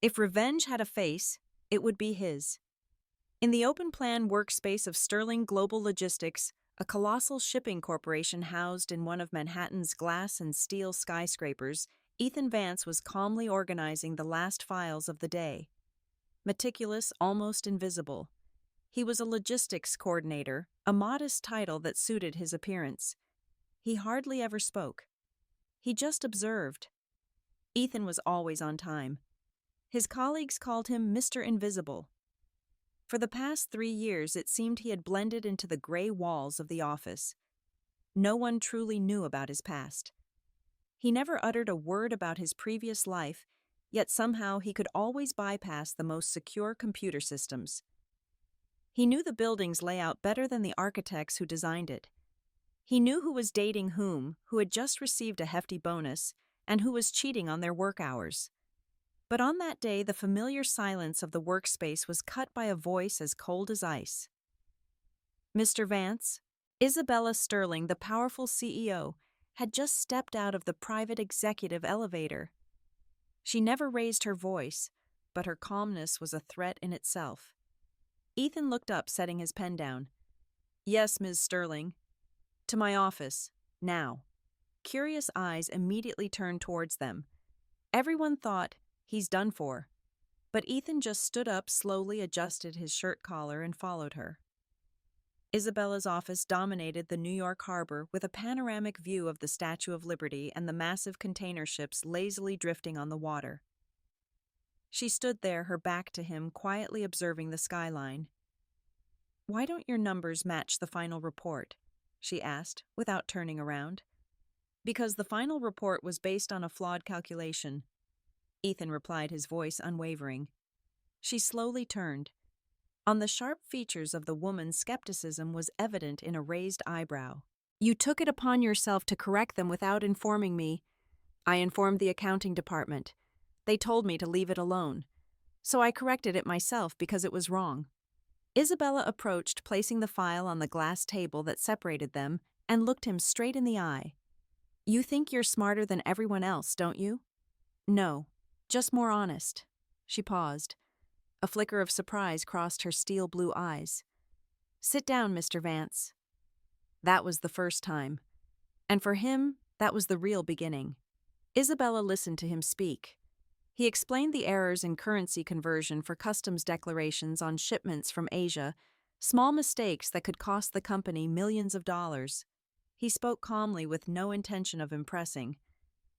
If revenge had a face, it would be his. In the open plan workspace of Sterling Global Logistics, a colossal shipping corporation housed in one of Manhattan's glass and steel skyscrapers, Ethan Vance was calmly organizing the last files of the day. Meticulous, almost invisible. He was a logistics coordinator, a modest title that suited his appearance. He hardly ever spoke. He just observed. Ethan was always on time. His colleagues called him Mr. Invisible. For the past 3 years, it seemed he had blended into the gray walls of the office. No one truly knew about his past. He never uttered a word about his previous life, yet somehow he could always bypass the most secure computer systems. He knew the building's layout better than the architects who designed it. He knew who was dating whom, who had just received a hefty bonus, and who was cheating on their work hours. But on that day, the familiar silence of the workspace was cut by a voice as cold as ice. Mr. Vance, Isabella Sterling, the powerful CEO, had just stepped out of the private executive elevator. She never raised her voice, but her calmness was a threat in itself. Ethan looked up, setting his pen down. "Yes, Ms. Sterling. To my office, now." Curious eyes immediately turned towards them. Everyone thought, "He's done for." But Ethan just stood up, slowly adjusted his shirt collar, and followed her. Isabella's office dominated the New York harbor with a panoramic view of the Statue of Liberty and the massive container ships lazily drifting on the water. She stood there, her back to him, quietly observing the skyline. "Why don't your numbers match the final report?" she asked, without turning around. "Because the final report was based on a flawed calculation," Ethan replied, his voice unwavering. She slowly turned. On the sharp features of the woman, skepticism was evident in a raised eyebrow. "You took it upon yourself to correct them without informing me." "I informed the accounting department. They told me to leave it alone. So I corrected it myself because it was wrong." Isabella approached, placing the file on the glass table that separated them, and looked him straight in the eye. "You think you're smarter than everyone else, don't you?" "No, just more honest." She paused. A flicker of surprise crossed her steel blue eyes. "Sit down, Mr. Vance." That was the first time. And for him, that was the real beginning. Isabella listened to him speak. He explained the errors in currency conversion for customs declarations on shipments from Asia, small mistakes that could cost the company millions of dollars. He spoke calmly, with no intention of impressing.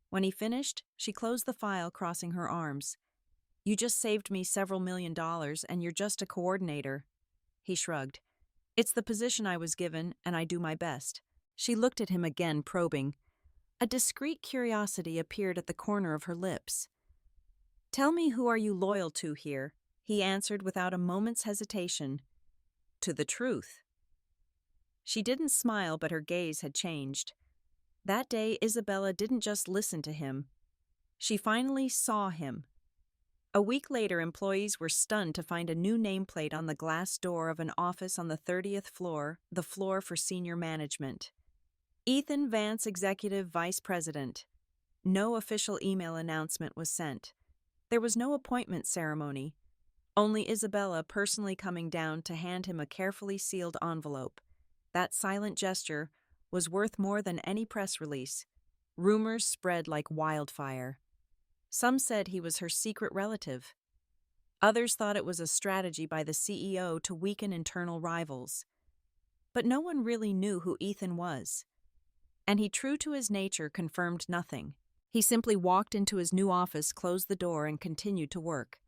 When he finished, she closed the file, crossing her arms. "You just saved me several $1,000,000, and you're just a coordinator." He shrugged. "It's the position I was given, and I do my best." She looked at him again, probing. A discreet curiosity appeared at the corner of her lips. "Tell me, who are you loyal to here?" he answered without a moment's hesitation. "To the truth." She didn't smile, but her gaze had changed. That day, Isabella didn't just listen to him. She finally saw him. A week later, employees were stunned to find a new nameplate on the glass door of an office on the 30th floor, the floor for senior management. Ethan Vance, Executive Vice President. No official email announcement was sent. There was no appointment ceremony. Only Isabella personally coming down to hand him a carefully sealed envelope. That silent gesture was worth more than any press release. Rumors spread like wildfire. Some said he was her secret relative. Others thought it was a strategy by the CEO to weaken internal rivals. But no one really knew who Ethan was. And he, true to his nature, confirmed nothing. He simply walked into his new office, closed the door, and continued to work.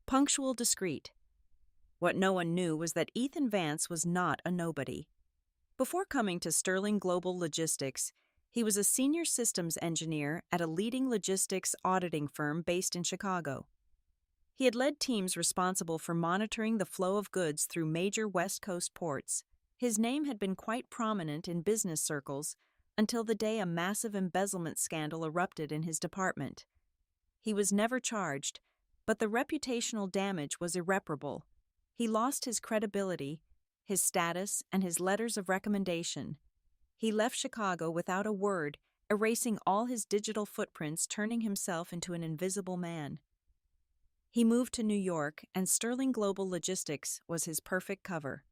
Punctual, discreet. What no one knew was that Ethan Vance was not a nobody. Before coming to Sterling Global Logistics, he was a senior systems engineer at a leading logistics auditing firm based in Chicago. He had led teams responsible for monitoring the flow of goods through major West Coast ports. His name had been quite prominent in business circles until the day a massive embezzlement scandal erupted in his department. He was never charged, but the reputational damage was irreparable. He lost his credibility, his status, and his letters of recommendation. He left Chicago without a word, erasing all his digital footprints, turning himself into an invisible man. He moved to New York, and Sterling Global Logistics was his perfect cover.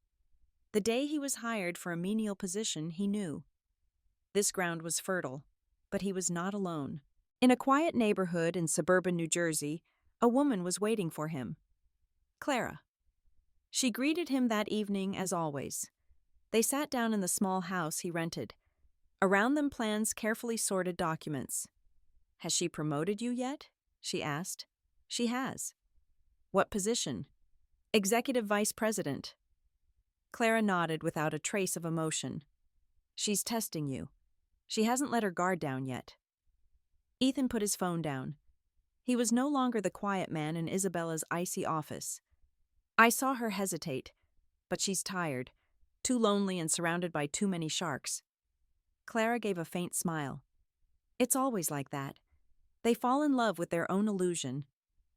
The day he was hired for a menial position, he knew. This ground was fertile, but he was not alone. In a quiet neighborhood in suburban New Jersey, a woman was waiting for him. Clara. She greeted him that evening as always. They sat down in the small house he rented. Around them plans carefully sorted documents. "Has she promoted you yet?" she asked. "She has." "What position?" "Executive Vice President." Clara nodded without a trace of emotion. "She's testing you. She hasn't let her guard down yet." Ethan put his phone down. He was no longer the quiet man in Isabella's icy office. "I saw her hesitate, but she's tired, too lonely and surrounded by too many sharks." Clara gave a faint smile. "It's always like that. They fall in love with their own illusion.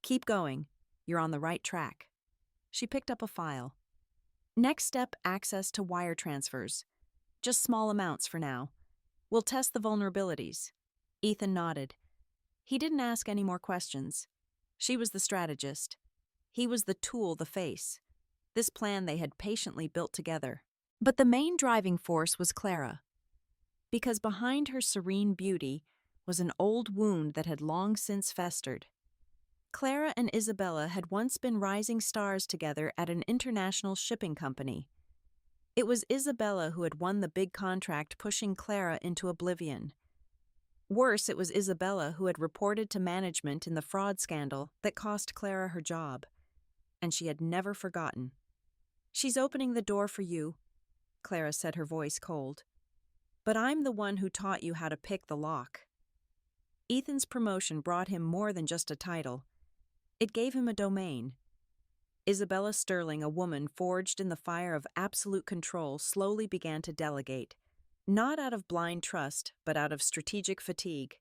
Keep going. You're on the right track." She picked up a file. "Next step, access to wire transfers. Just small amounts for now. We'll test the vulnerabilities." Ethan nodded. He didn't ask any more questions. She was the strategist. He was the tool, the face. This plan they had patiently built together. But the main driving force was Clara. Because behind her serene beauty was an old wound that had long since festered. Clara and Isabella had once been rising stars together at an international shipping company. It was Isabella who had won the big contract, pushing Clara into oblivion. Worse, it was Isabella who had reported to management in the fraud scandal that cost Clara her job. And she had never forgotten. "She's opening the door for you," Clara said, her voice cold. "But I'm the one who taught you how to pick the lock." Ethan's promotion brought him more than just a title. It gave him a domain. Isabella Sterling, a woman forged in the fire of absolute control, slowly began to delegate, not out of blind trust, but out of strategic fatigue.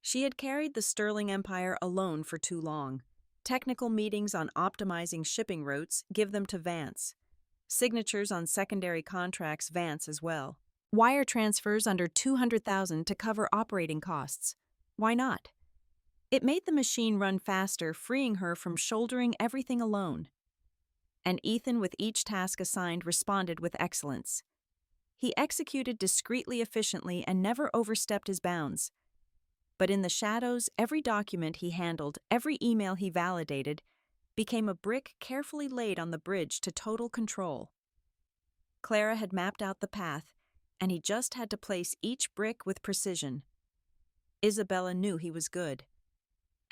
She had carried the Sterling empire alone for too long. Technical meetings on optimizing shipping routes give them to Vance. Signatures on secondary contracts, Vance as well. Wire transfers under $200,000 to cover operating costs. Why not? It made the machine run faster, freeing her from shouldering everything alone. And Ethan, with each task assigned, responded with excellence. He executed discreetly, efficiently, and never overstepped his bounds. But in the shadows, every document he handled, every email he validated, became a brick carefully laid on the bridge to total control. Clara had mapped out the path, and he just had to place each brick with precision. Isabella knew he was good.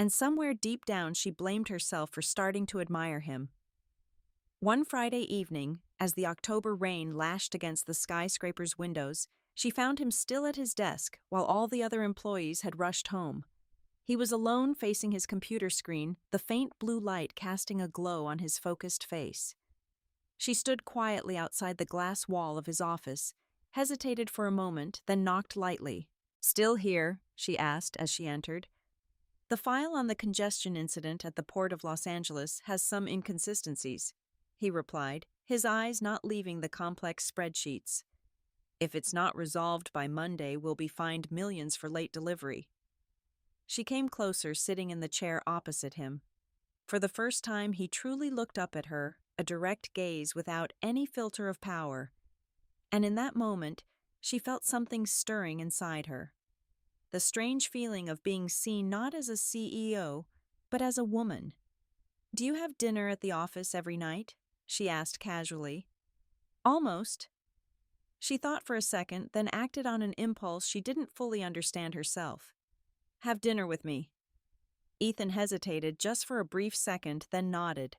And somewhere deep down she blamed herself for starting to admire him. One Friday evening, as the October rain lashed against the skyscraper's windows, she found him still at his desk while all the other employees had rushed home. He was alone facing his computer screen, the faint blue light casting a glow on his focused face. She stood quietly outside the glass wall of his office, hesitated for a moment, then knocked lightly. "Still here?" she asked as she entered. "The file on the congestion incident at the Port of Los Angeles has some inconsistencies," he replied, his eyes not leaving the complex spreadsheets. "If it's not resolved by Monday, we'll be fined millions for late delivery." She came closer, sitting in the chair opposite him. For the first time, he truly looked up at her, a direct gaze without any filter of power. And in that moment, she felt something stirring inside her. The strange feeling of being seen not as a CEO, but as a woman. "Do you have dinner at the office every night?" she asked casually. "Almost." She thought for a second, then acted on an impulse she didn't fully understand herself. "Have dinner with me." Ethan hesitated just for a brief second, then nodded.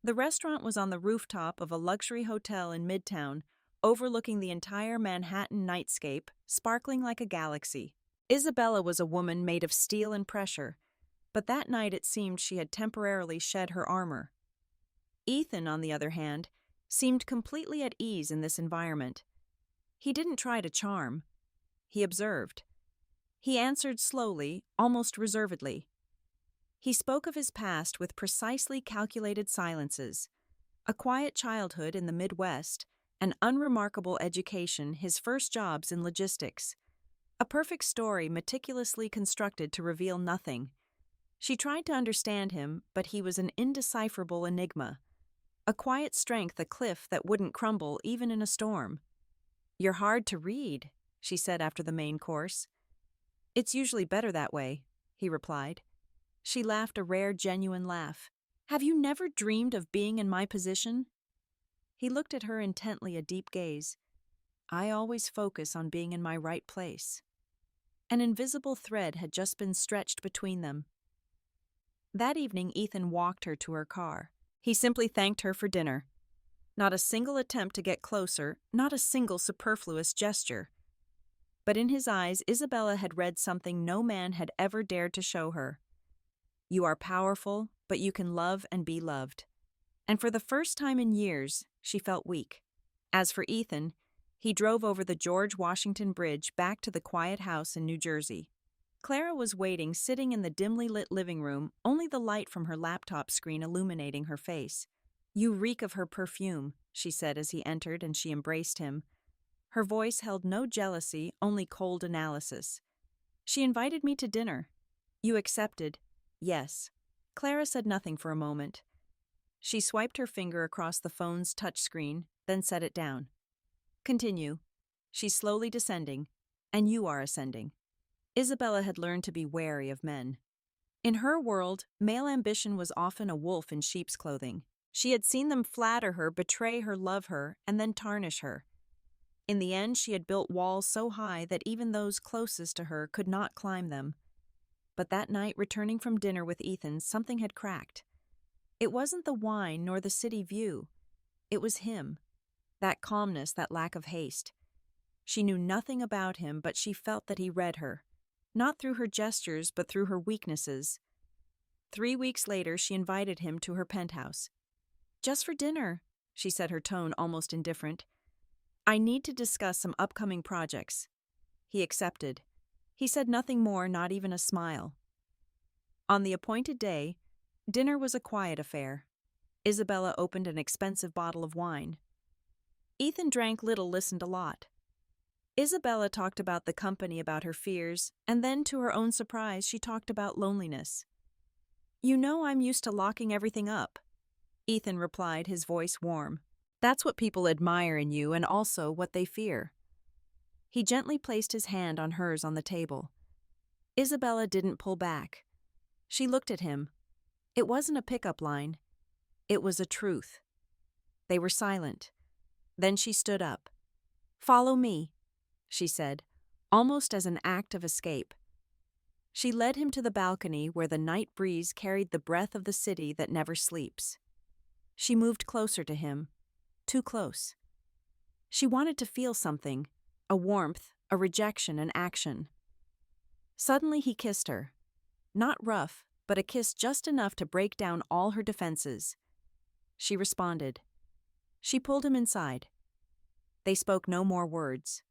The restaurant was on the rooftop of a luxury hotel in Midtown, overlooking the entire Manhattan nightscape, sparkling like a galaxy. Isabella was a woman made of steel and pressure, but that night it seemed she had temporarily shed her armor. Ethan, on the other hand, seemed completely at ease in this environment. He didn't try to charm. He observed. He answered slowly, almost reservedly. He spoke of his past with precisely calculated silences. A quiet childhood in the Midwest, an unremarkable education, his first jobs in logistics. A perfect story meticulously constructed to reveal nothing. She tried to understand him, but he was an indecipherable enigma. A quiet strength, a cliff that wouldn't crumble even in a storm. "You're hard to read," she said after the main course. "It's usually better that way," he replied. She laughed a rare, genuine laugh. "Have you never dreamed of being in my position?" He looked at her intently, a deep gaze. "I always focus on being in my right place." An invisible thread had just been stretched between them. That evening, Ethan walked her to her car. He simply thanked her for dinner. Not a single attempt to get closer, not a single superfluous gesture. But in his eyes, Isabella had read something no man had ever dared to show her. You are powerful, but you can love and be loved. And for the first time in years, she felt weak. As for Ethan, he drove over the George Washington Bridge back to the quiet house in New Jersey. Clara was waiting, sitting in the dimly lit living room, only the light from her laptop screen illuminating her face. "You reek of her perfume," she said as he entered, and she embraced him. Her voice held no jealousy, only cold analysis. "She invited me to dinner." "You accepted?" "Yes." Clara said nothing for a moment. She swiped her finger across the phone's touchscreen, then set it down. "Continue." "She's slowly descending, and you are ascending." Isabella had learned to be wary of men. In her world, male ambition was often a wolf in sheep's clothing. She had seen them flatter her, betray her, love her, and then tarnish her. In the end, she had built walls so high that even those closest to her could not climb them. But that night, returning from dinner with Ethan, something had cracked. It wasn't the wine nor the city view. It was him. That calmness, that lack of haste. She knew nothing about him, but she felt that he read her. Not through her gestures, but through her weaknesses. 3 weeks later, she invited him to her penthouse. "Just for dinner," she said, her tone almost indifferent. "I need to discuss some upcoming projects." He accepted. He said nothing more, not even a smile. On the appointed day, dinner was a quiet affair. Isabella opened an expensive bottle of wine. Ethan drank little, listened a lot. Isabella talked about the company, about her fears, and then, to her own surprise, she talked about loneliness. "You know, I'm used to locking everything up," Ethan replied, his voice warm. "That's what people admire in you and also what they fear." He gently placed his hand on hers on the table. Isabella didn't pull back. She looked at him. It wasn't a pickup line. It was a truth. They were silent. Then she stood up. "Follow me," she said, almost as an act of escape. She led him to the balcony where the night breeze carried the breath of the city that never sleeps. She moved closer to him, too close. She wanted to feel something, a warmth, a rejection, an action. Suddenly he kissed her. Not rough, but a kiss just enough to break down all her defenses. She responded. She pulled him inside. They spoke no more words.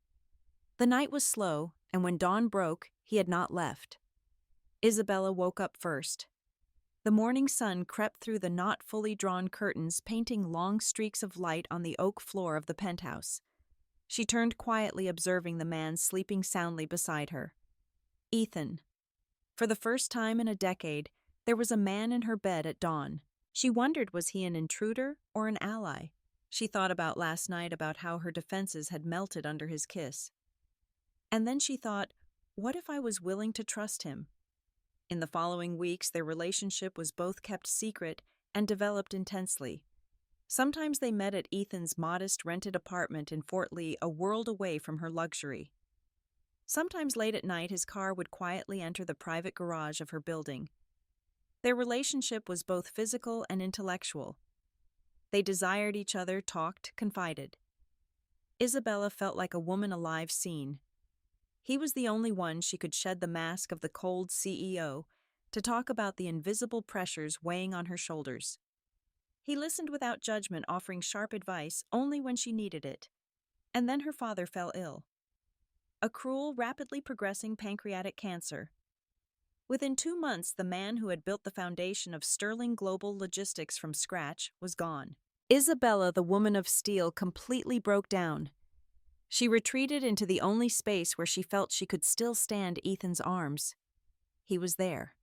The night was slow, and when dawn broke, he had not left. Isabella woke up first. The morning sun crept through the not fully drawn curtains, painting long streaks of light on the oak floor of the penthouse. She turned quietly, observing the man sleeping soundly beside her. Ethan. For the first time in a decade, there was a man in her bed at dawn. She wondered, was he an intruder or an ally? She thought about last night, about how her defenses had melted under his kiss. And then she thought, what if I was willing to trust him? In the following weeks, their relationship was both kept secret and developed intensely. Sometimes they met at Ethan's modest rented apartment in Fort Lee, a world away from her luxury. Sometimes late at night, his car would quietly enter the private garage of her building. Their relationship was both physical and intellectual. They desired each other, talked, confided. Isabella felt like a woman alive seen. He was the only one she could shed the mask of the cold CEO to talk about the invisible pressures weighing on her shoulders. He listened without judgment, offering sharp advice only when she needed it. And then her father fell ill. A cruel, rapidly progressing pancreatic cancer. Within 2 months, the man who had built the foundation of sterling global logistics from scratch was gone. Isabella, the woman of steel, completely broke down. She retreated into the only space where she felt she could still stand Ethan's arms. He was there.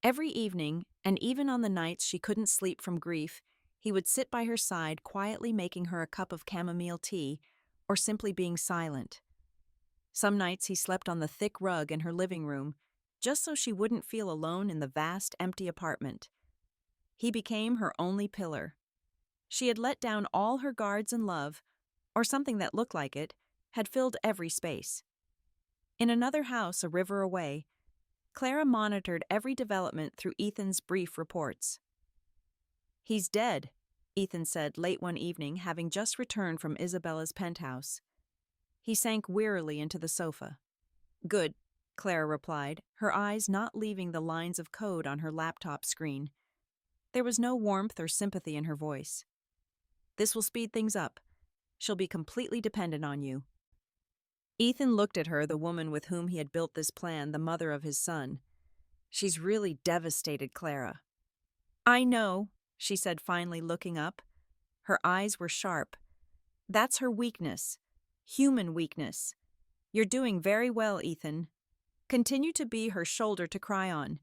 Every evening, and even on the nights she couldn't sleep from grief, he would sit by her side quietly making her a cup of chamomile tea or simply being silent. Some nights he slept on the thick rug in her living room, just so she wouldn't feel alone in the vast, empty apartment. He became her only pillar. She had let down all her guards, and love, or something that looked like it, had filled every space. In another house a river away, Clara monitored every development through Ethan's brief reports. "He's dead," Ethan said late one evening, having just returned from Isabella's penthouse. He sank wearily into the sofa. "Good," Clara replied, her eyes not leaving the lines of code on her laptop screen. There was no warmth or sympathy in her voice. "This will speed things up. She'll be completely dependent on you." Ethan looked at her, the woman with whom he had built this plan, the mother of his son. "She's really devastated, Clara." "I know," she said finally, looking up. Her eyes were sharp. "That's her weakness. Human weakness. You're doing very well, Ethan. Continue to be her shoulder to cry on.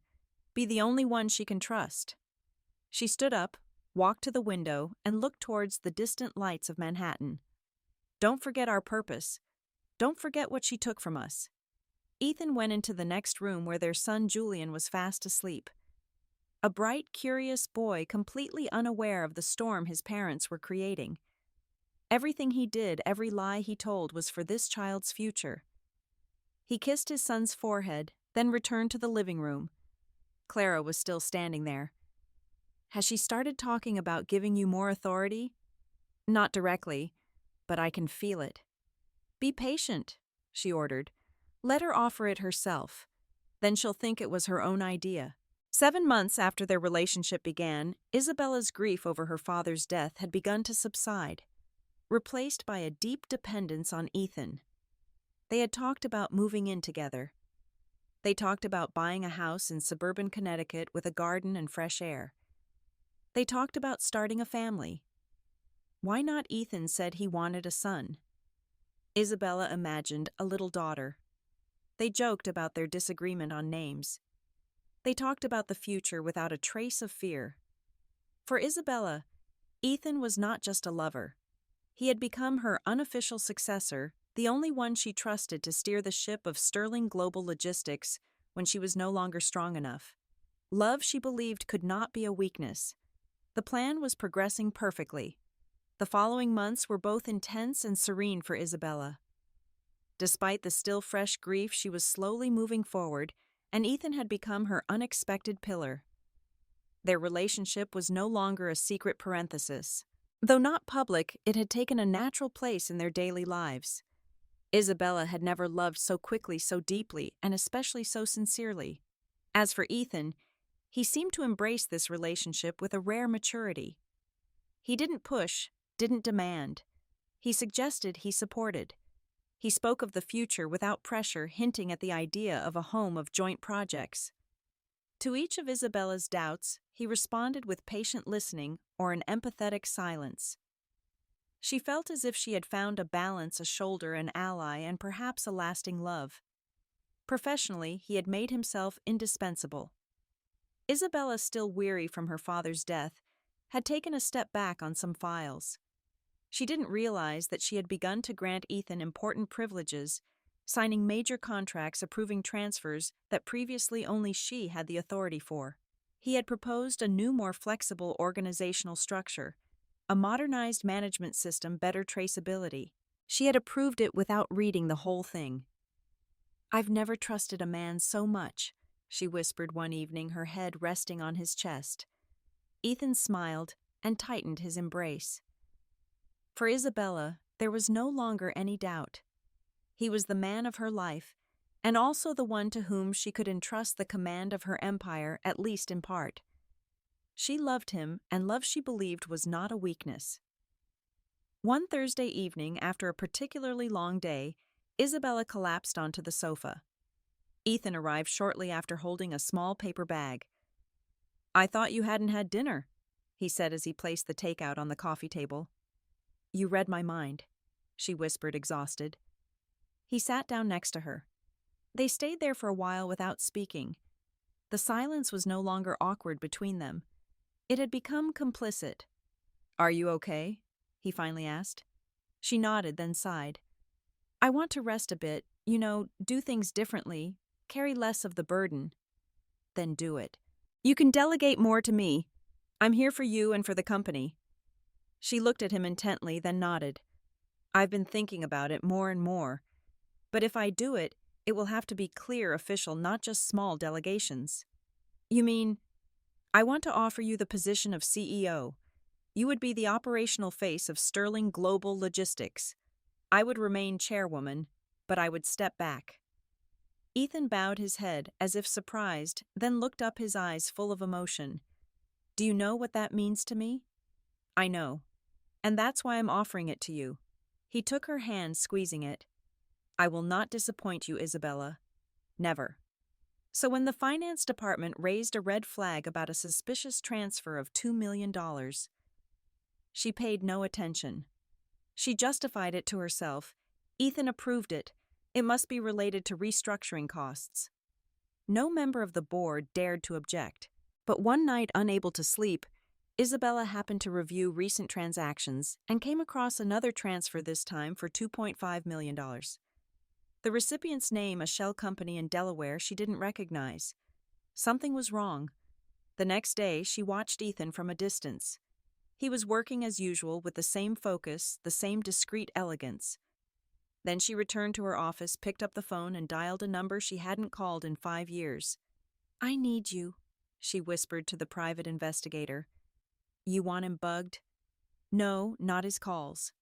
Be the only one she can trust." She stood up, walked to the window, and looked towards the distant lights of Manhattan. "Don't forget our purpose. Don't forget what she took from us." Ethan went into the next room where their son Julian was fast asleep. A bright, curious boy completely unaware of the storm his parents were creating. Everything he did, every lie he told was for this child's future. He kissed his son's forehead, then returned to the living room. Clara was still standing there. "Has she started talking about giving you more authority?" "Not directly, but I can feel it." "Be patient," she ordered. "Let her offer it herself. Then she'll think it was her own idea." 7 months after their relationship began, Isabella's grief over her father's death had begun to subside, replaced by a deep dependence on Ethan. They had talked about moving in together. They talked about buying a house in suburban Connecticut with a garden and fresh air. They talked about starting a family. Why not? Ethan said he wanted a son. Isabella imagined a little daughter. They joked about their disagreement on names. They talked about the future without a trace of fear. For Isabella, Ethan was not just a lover. He had become her unofficial successor, the only one she trusted to steer the ship of sterling global logistics when she was no longer strong enough. Love, she believed, could not be a weakness. The plan was progressing perfectly. The following months were both intense and serene for Isabella. Despite the still fresh grief, she was slowly moving forward, and Ethan had become her unexpected pillar. Their relationship was no longer a secret parenthesis. Though not public, it had taken a natural place in their daily lives. Isabella had never loved so quickly, so deeply, and especially so sincerely. As for Ethan, he seemed to embrace this relationship with a rare maturity. He didn't push, didn't demand. He suggested, he supported. He spoke of the future without pressure, hinting at the idea of a home of joint projects. To each of Isabella's doubts, he responded with patient listening or an empathetic silence. She felt as if she had found a balance, a shoulder, an ally, and perhaps a lasting love. Professionally, he had made himself indispensable. Isabella, still weary from her father's death, had taken a step back on some files. She didn't realize that she had begun to grant Ethan important privileges, signing major contracts, approving transfers that previously only she had the authority for. He had proposed a new, more flexible organizational structure, a modernized management system, better traceability. She had approved it without reading the whole thing. "I've never trusted a man so much," she whispered one evening, her head resting on his chest. Ethan smiled and tightened his embrace. For Isabella, there was no longer any doubt. He was the man of her life, and also the one to whom she could entrust the command of her empire, at least in part. She loved him, and love, she believed, was not a weakness. One Thursday evening, after a particularly long day, Isabella collapsed onto the sofa. Ethan arrived shortly after, holding a small paper bag. "I thought you hadn't had dinner," he said as he placed the takeout on the coffee table. "You read my mind," she whispered, exhausted. He sat down next to her. They stayed there for a while without speaking. The silence was no longer awkward between them. It had become complicit. "Are you okay?" he finally asked. She nodded, then sighed. "I want to rest a bit, do things differently, carry less of the burden." "Then do it. You can delegate more to me. I'm here for you and for the company." She looked at him intently, then nodded. "I've been thinking about it more and more. But if I do it, it will have to be clear, official, not just small delegations." "You mean?" "I want to offer you the position of CEO. You would be the operational face of Sterling Global Logistics. I would remain chairwoman, but I would step back." Ethan bowed his head as if surprised, then looked up, his eyes full of emotion. "Do you know what that means to me?" "I know. And that's why I'm offering it to you." He took her hand, squeezing it. "I will not disappoint you, Isabella. Never." So when the finance department raised a red flag about a suspicious transfer of $2 million, she paid no attention. She justified it to herself. Ethan approved it. It must be related to restructuring costs. No member of the board dared to object. But one night, unable to sleep, Isabella happened to review recent transactions and came across another transfer, this time for $2.5 million. The recipient's name, a shell company in Delaware she didn't recognize. Something was wrong. The next day, she watched Ethan from a distance. He was working as usual, with the same focus, the same discreet elegance. Then she returned to her office, picked up the phone, and dialed a number she hadn't called in 5 years. "I need you," she whispered to the private investigator. "You want him bugged?" "No, not his calls."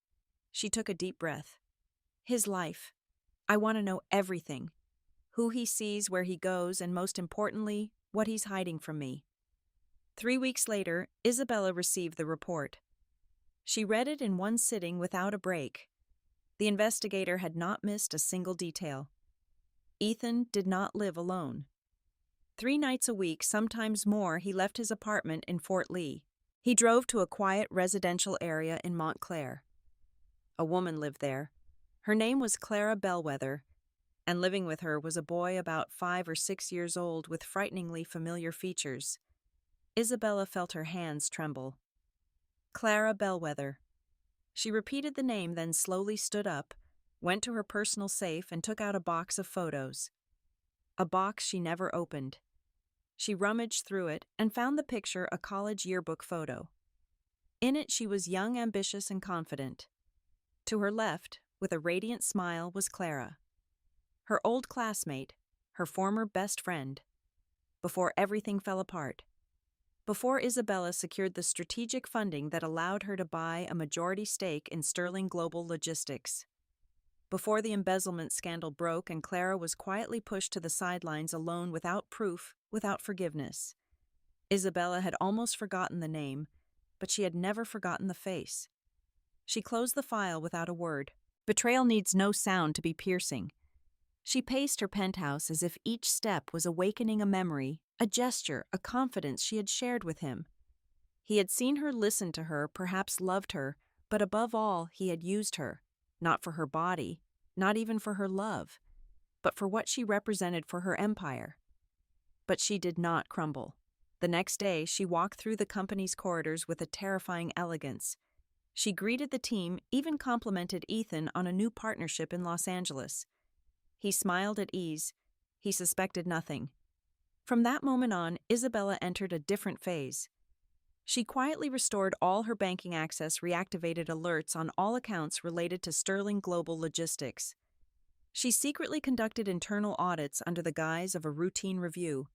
She took a deep breath. "His life. I want to know everything. Who he sees, where he goes, and most importantly, what he's hiding from me." 3 weeks later, Isabella received the report. She read it in one sitting without a break. The investigator had not missed a single detail. Ethan did not live alone. 3 nights a week, sometimes more, he left his apartment in Fort Lee. He drove to a quiet residential area in Montclair. A woman lived there. Her name was Clara Bellwether, and living with her was a boy about 5 or 6 years old with frighteningly familiar features. Isabella felt her hands tremble. Clara Bellwether. She repeated the name, then slowly stood up, went to her personal safe, and took out a box of photos. A box she never opened. She rummaged through it and found the picture, a college yearbook photo. In it, she was young, ambitious, and confident. To her left, with a radiant smile, was Clara, her old classmate, her former best friend. Before everything fell apart. Before Isabella secured the strategic funding that allowed her to buy a majority stake in Sterling Global Logistics. Before the embezzlement scandal broke and Clara was quietly pushed to the sidelines, alone, without proof, without forgiveness. Isabella had almost forgotten the name, but she had never forgotten the face. She closed the file without a word. Betrayal needs no sound to be piercing. She paced her penthouse as if each step was awakening a memory, a gesture, a confidence she had shared with him. He had seen her, listened to her, perhaps loved her, but above all, he had used her, not for her body, not even for her love, but for what she represented for her empire. But she did not crumble. The next day, she walked through the company's corridors with a terrifying elegance. She greeted the team, even complimented Ethan on a new partnership in Los Angeles. He smiled at ease. He suspected nothing. From that moment on, Isabella entered a different phase. She quietly restored all her banking access, reactivated alerts on all accounts related to Sterling Global Logistics. She secretly conducted internal audits under the guise of a routine review.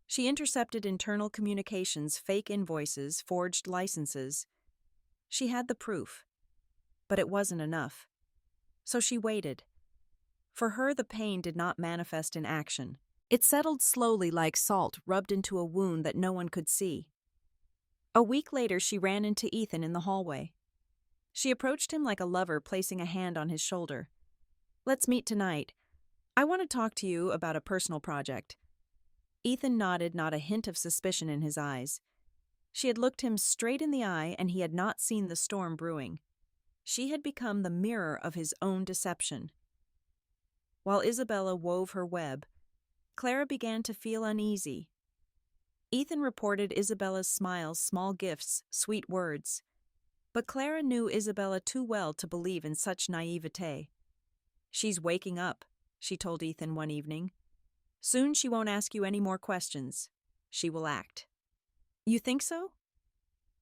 She intercepted internal communications, fake invoices, forged licenses. She had the proof. But it wasn't enough. So she waited. For her, the pain did not manifest in action. It settled slowly like salt rubbed into a wound that no one could see. A week later, she ran into Ethan in the hallway. She approached him like a lover, placing a hand on his shoulder. "Let's meet tonight. I want to talk to you about a personal project." Ethan nodded, not a hint of suspicion in his eyes. She had looked him straight in the eye, and he had not seen the storm brewing. She had become the mirror of his own deception. While Isabella wove her web, Clara began to feel uneasy. Ethan reported Isabella's smiles, small gifts, sweet words. But Clara knew Isabella too well to believe in such naivete. "She's waking up," she told Ethan one evening. "Soon she won't ask you any more questions. She will act." "You think so?"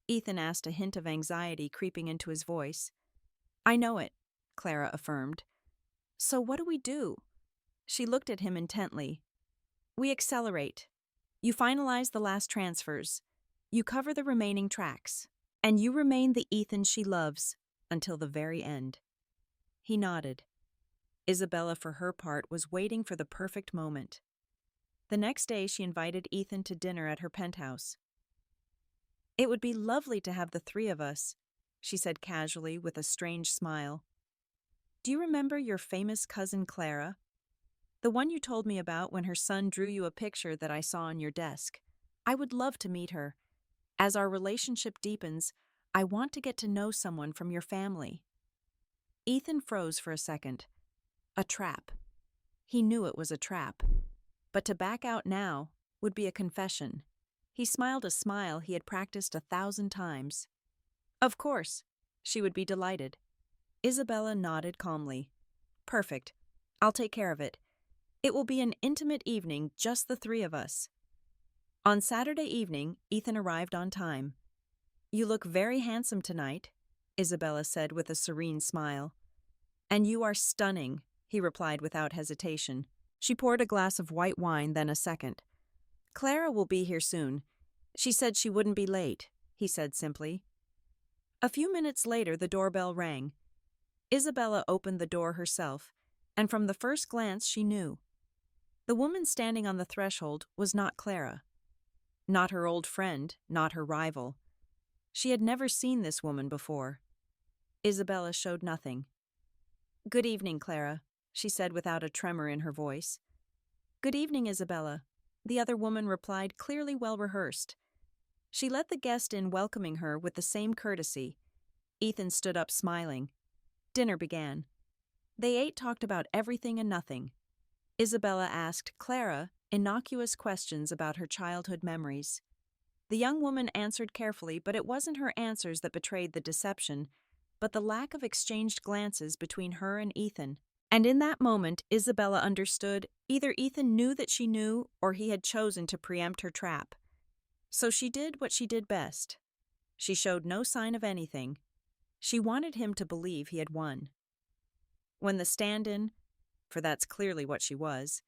Ethan asked, a hint of anxiety creeping into his voice. "I know it," Clara affirmed. "So what do we do?" She looked at him intently. "We accelerate. You finalize the last transfers. You cover the remaining tracks. And you remain the Ethan she loves until the very end." He nodded. Isabella, for her part, was waiting for the perfect moment. The next day, she invited Ethan to dinner at her penthouse. "It would be lovely to have the three of us," she said casually with a strange smile. "Do you remember your famous cousin Clara? The one you told me about when her son drew you a picture that I saw on your desk. I would love to meet her. As our relationship deepens, I want to get to know someone from your family." Ethan froze for a second. A trap. He knew it was a trap. But to back out now would be a confession. He smiled a smile he had practiced 1,000 times. "Of course." She would be delighted. Isabella nodded calmly. "Perfect. I'll take care of it. It will be an intimate evening, just the three of us." On Saturday evening, Ethan arrived on time. "You look very handsome tonight," Isabella said with a serene smile. "And you are stunning," he replied without hesitation. She poured a glass of white wine, then a second. "Clara will be here soon. She said she wouldn't be late," he said simply. A few minutes later, the doorbell rang. Isabella opened the door herself, and from the first glance she knew. The woman standing on the threshold was not Clara. Not her old friend, not her rival. She had never seen this woman before. Isabella showed nothing. "Good evening, Clara," she said without a tremor in her voice. "Good evening, Isabella," the other woman replied, clearly well rehearsed. She let the guest in, welcoming her with the same courtesy. Ethan stood up smiling. Dinner began. They ate, talked about everything and nothing. Isabella asked Clara innocuous questions about her childhood memories. The young woman answered carefully, but it wasn't her answers that betrayed the deception, but the lack of exchanged glances between her and Ethan. And in that moment, Isabella understood either Ethan knew that she knew, or he had chosen to preempt her trap. So she did what she did best. She showed no sign of anything. She wanted him to believe he had won. When the stand-in, for that's clearly what she was,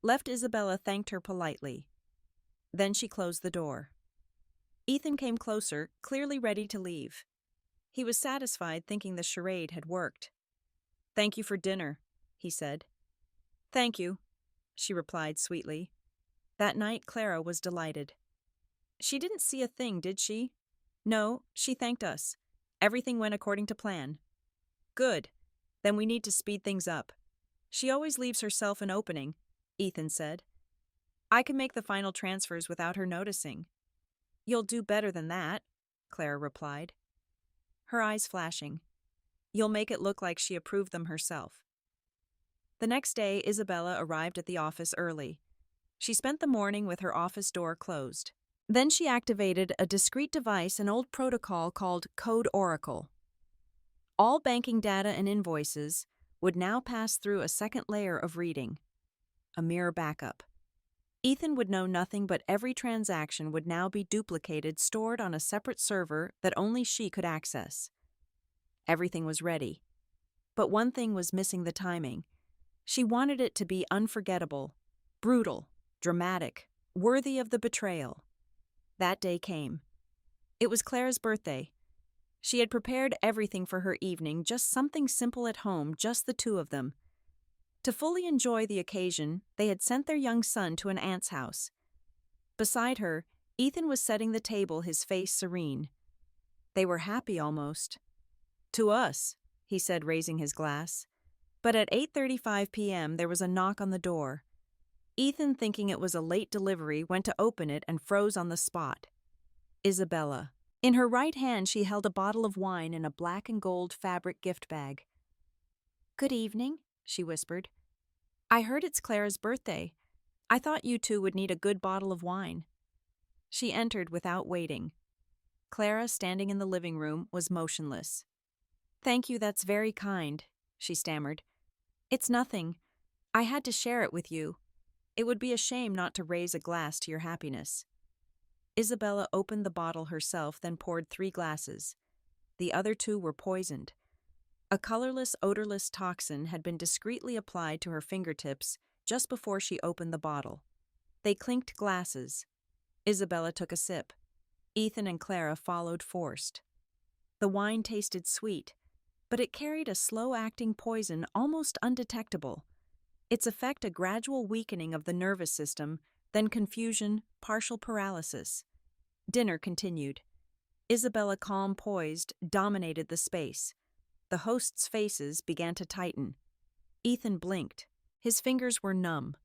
left, Isabella thanked her politely. Then she closed the door. Ethan came closer, clearly ready to leave. He was satisfied, thinking the charade had worked. "Thank you for dinner," he said. "Thank you," she replied sweetly. That night, Clara was delighted. "She didn't see a thing, did she?" "No, she thanked us. Everything went according to plan." "Good. Then we need to speed things up. She always leaves herself an opening," Ethan said. "I can make the final transfers without her noticing." "You'll do better than that," Clara replied, her eyes flashing. "You'll make it look like she approved them herself." The next day, Isabella arrived at the office early. She spent the morning with her office door closed. Then she activated a discreet device, an old protocol called Code Oracle. All banking data and invoices would now pass through a second layer of reading, a mirror backup. Ethan would know nothing, but every transaction would now be duplicated, stored on a separate server that only she could access. Everything was ready. But one thing was missing: the timing. She wanted it to be unforgettable, brutal, dramatic, worthy of the betrayal. That day came. It was Clara's birthday. She had prepared everything for her evening, just something simple at home, just the two of them. To fully enjoy the occasion, they had sent their young son to an aunt's house. Beside her, Ethan was setting the table, his face serene. They were happy almost. "To us," he said, raising his glass. But at 8:35 p.m. there was a knock on the door. Ethan, thinking it was a late delivery, went to open it and froze on the spot. Isabella. In her right hand she held a bottle of wine in a black and gold fabric gift bag. "Good evening," she whispered. "I heard it's Clara's birthday. I thought you two would need a good bottle of wine." She entered without waiting. Clara, standing in the living room, was motionless. "Thank you, that's very kind," she stammered. "It's nothing. I had to share it with you. It would be a shame not to raise a glass to your happiness." Isabella opened the bottle herself, then poured 3 glasses. The other 2 were poisoned. A colorless, odorless toxin had been discreetly applied to her fingertips just before she opened the bottle. They clinked glasses. Isabella took a sip. Ethan and Clara followed forced. The wine tasted sweet, but it carried a slow-acting poison almost undetectable. Its effect a gradual weakening of the nervous system, then confusion, partial paralysis. Dinner continued. Isabella, calm, poised, dominated the space. The hosts' faces began to tighten. Ethan blinked. His fingers were numb.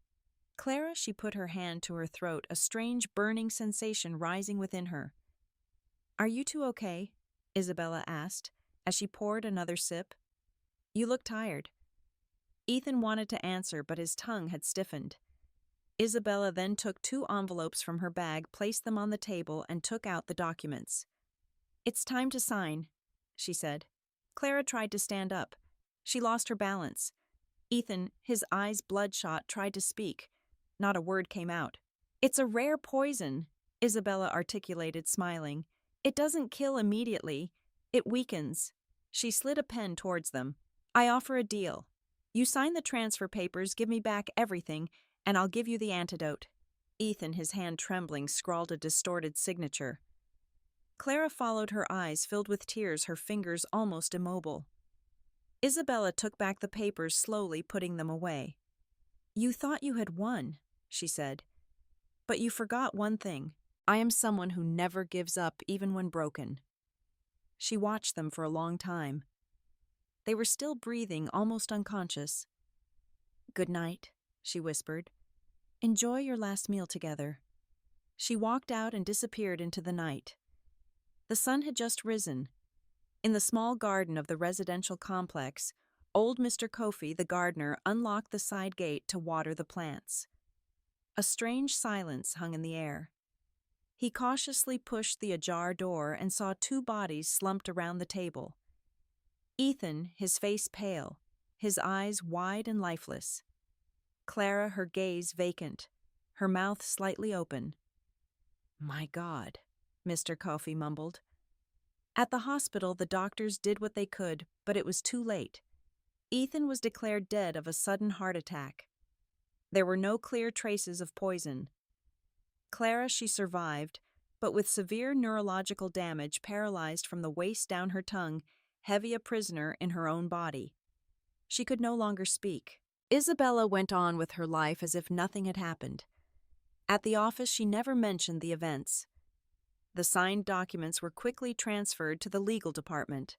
Clara, she put her hand to her throat, a strange burning sensation rising within her. "Are you two okay?" Isabella asked, as she poured another sip. "You look tired." Ethan wanted to answer, but his tongue had stiffened. Isabella then took 2 envelopes from her bag, placed them on the table, and took out the documents. "It's time to sign," she said. Clara tried to stand up. She lost her balance. Ethan, his eyes bloodshot, tried to speak. Not a word came out. "It's a rare poison," Isabella articulated, smiling. "It doesn't kill immediately. It weakens." She slid a pen towards them. "I offer a deal. You sign the transfer papers, give me back everything, and I'll give you the antidote." Ethan, his hand trembling, scrawled a distorted signature. Clara followed, her eyes filled with tears, her fingers almost immobile. Isabella took back the papers, slowly putting them away. "You thought you had won," she said. "But you forgot one thing. I am someone who never gives up, even when broken." She watched them for a long time. They were still breathing, almost unconscious. "Good night," she whispered. "Enjoy your last meal together." She walked out and disappeared into the night. The sun had just risen. In the small garden of the residential complex, old Mr. Kofi, the gardener, unlocked the side gate to water the plants. A strange silence hung in the air. He cautiously pushed the ajar door and saw 2 bodies slumped around the table. Ethan, his face pale, his eyes wide and lifeless. Clara, her gaze vacant, her mouth slightly open. "My God," Mr. Kofi mumbled. At the hospital, the doctors did what they could, but it was too late. Ethan was declared dead of a sudden heart attack. There were no clear traces of poison. Clara, she survived, but with severe neurological damage, paralyzed from the waist down her tongue, heavy a prisoner in her own body. She could no longer speak. Isabella went on with her life as if nothing had happened. At the office, she never mentioned the events. The signed documents were quickly transferred to the legal department.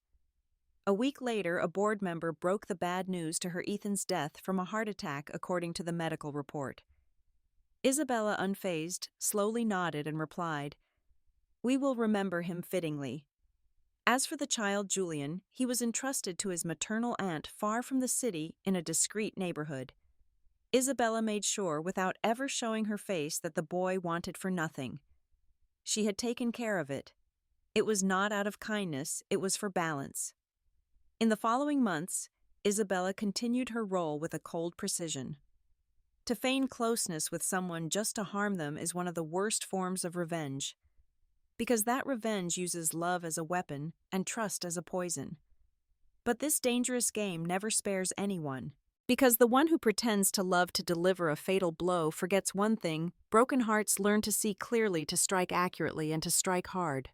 A week later, a board member broke the bad news to her Ethan's death from a heart attack, according to the medical report. Isabella, unfazed, slowly nodded and replied, "We will remember him fittingly." As for the child Julian, he was entrusted to his maternal aunt far from the city in a discreet neighborhood. Isabella made sure, without ever showing her face, that the boy wanted for nothing. She had taken care of it. It was not out of kindness, it was for balance. In the following months, Isabella continued her role with a cold precision. To feign closeness with someone just to harm them is one of the worst forms of revenge, because that revenge uses love as a weapon and trust as a poison. But this dangerous game never spares anyone, because the one who pretends to love to deliver a fatal blow forgets one thing: broken hearts learn to see clearly, to strike accurately, and to strike hard.